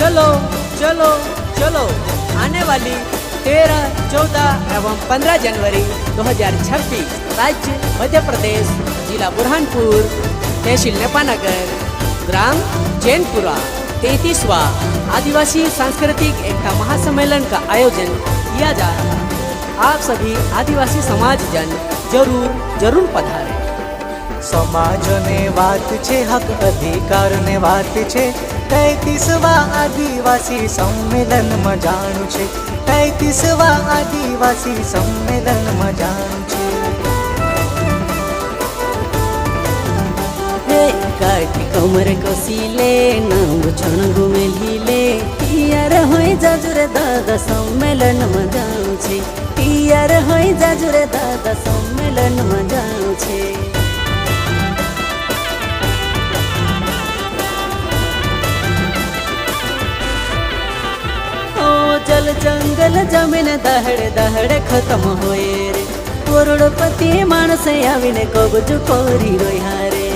चलो चलो चलो आने वाली 13, 14 एवं 15 जनवरी 2026 राज्य मध्य प्रदेश, जिला बुरहानपुर, तहसील नेपानगर, ग्राम जैनपुरा 33वां आदिवासी सांस्कृतिक एकता महासम्मेलन का आयोजन किया जा रहा है। आप सभी आदिवासी समाज जन जरूर जरूर पधारें। समाज ने बात छे, हक अधिकार ने बात छे। 33वां आदिवासी सम्मेलन में जाणु छे। 33वां आदिवासी सम्मेलन में जाणु छे। काटी कमर कसिले नाम क्षण घुमेलिले तियार होई जाजुरे दादा सम्मेलन में जाणु छे। तियार होई जाजुरे दादा सम्मेलन में जाणु छे। जल जंगल जमीन दहड़े दहड़े खत्म होए रे। करोड़पति मानस आवीने कब्ज करी रोहारे।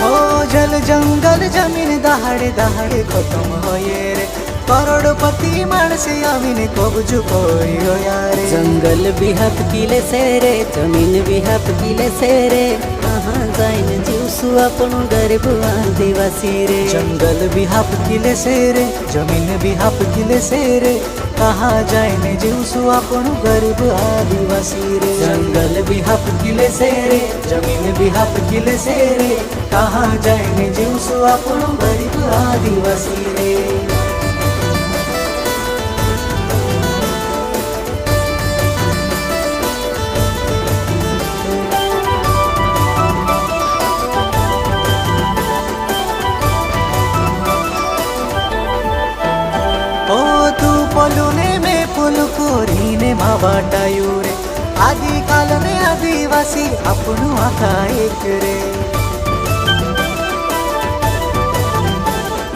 ओ जल जंगल जमीन दहाड़े दहाड़े खत्म होए रे। करोड़पति मानस आवीने कब्ज करी रोहारे। जंगल भी हपकीले से रे, जमीन भी हपकीले से रे। कहाँ जाइने जीवसु आपणो गरीब आदिवासी रे। जंगल भी हपकीले से रे, जमीन भी हपकीले से रे। कहाँ जाइने जीवसु आपणो गरीब आदिवासी रे। जंगल भी हपकीले से रे, जमीन भी हपकीले से रे। कहाँ जाइने जीवसु आपणो गरीब आदिवासी रे। पोलूने में पुलकोरीने मावाटायु रे। आदिकाल ने आदिवासी अपनो आखा एक रे।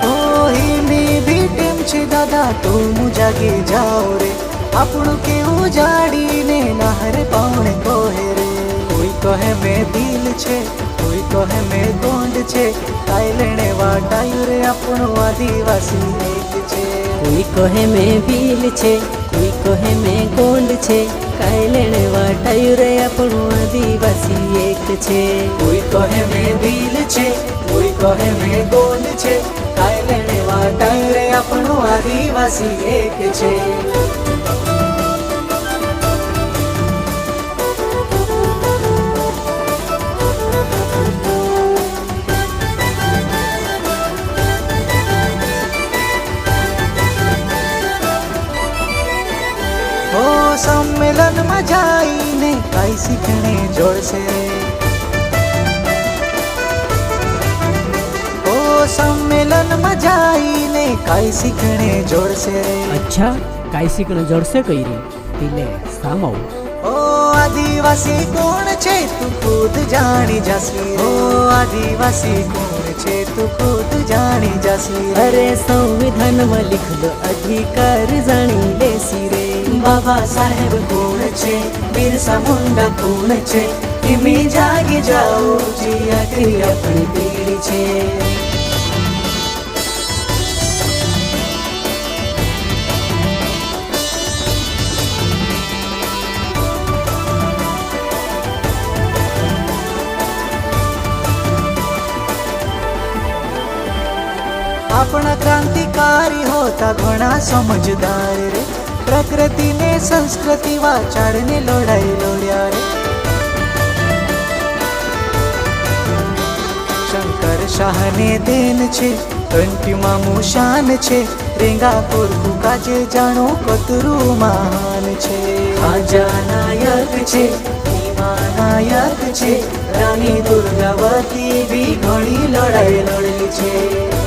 ओ हिने भी टेम छे दादा तुम जागे जाओ रे। अपनो के उजाड़ी ने नहर पावने कोहे रे। कोई कहे में दिल छे, कोई कहे में गोंड छे। काई लेने वाटायु रे अपनो आदिवासी एक छे। कोई कहे में भील छे, कोई कहे में गोंड छे। काई लेने वाटायु रे आपणो आदिवासी एक छे। कोई कहे में भील छे, कोई कहे में गोंड छे। काई लेने वाटायु रे आपणो आदिवासी एक छे। सम्मेलन में जाइने काई सीखने जोड़से। ओ सम्मेलन में जाइने काई सीखने जोड़से। अच्छा काई सीखने जोड़से कई रे तिले सामो। ओ आदिवासी कौन छे तू खुद जानी जासी। ओ आदिवासी कौन छे तू खुद जानी जासी। अरे संविधान में लिखलो अधिकार जानी लेसी रे। बाबा साहेब कौन छे, बिरसा मुंडा कौन छे। इमी जागी जाओ जिया की अपनी पीढ़ी छे। अपना क्रांतिकारी होता घणा समझदार रे। प्रकृति ने संस्कृति वाचाड़ने लड़ाई लड़्या रे। शंकर शाह ने देन छे, कंठी मामू शान छे। रेंगापुर कुकाजे जानो कतरू महान छे। खाजा नायक छे, भीमा नायक छे। रानी दुर्गावती भी घणी लड़ाई लड़ली छे।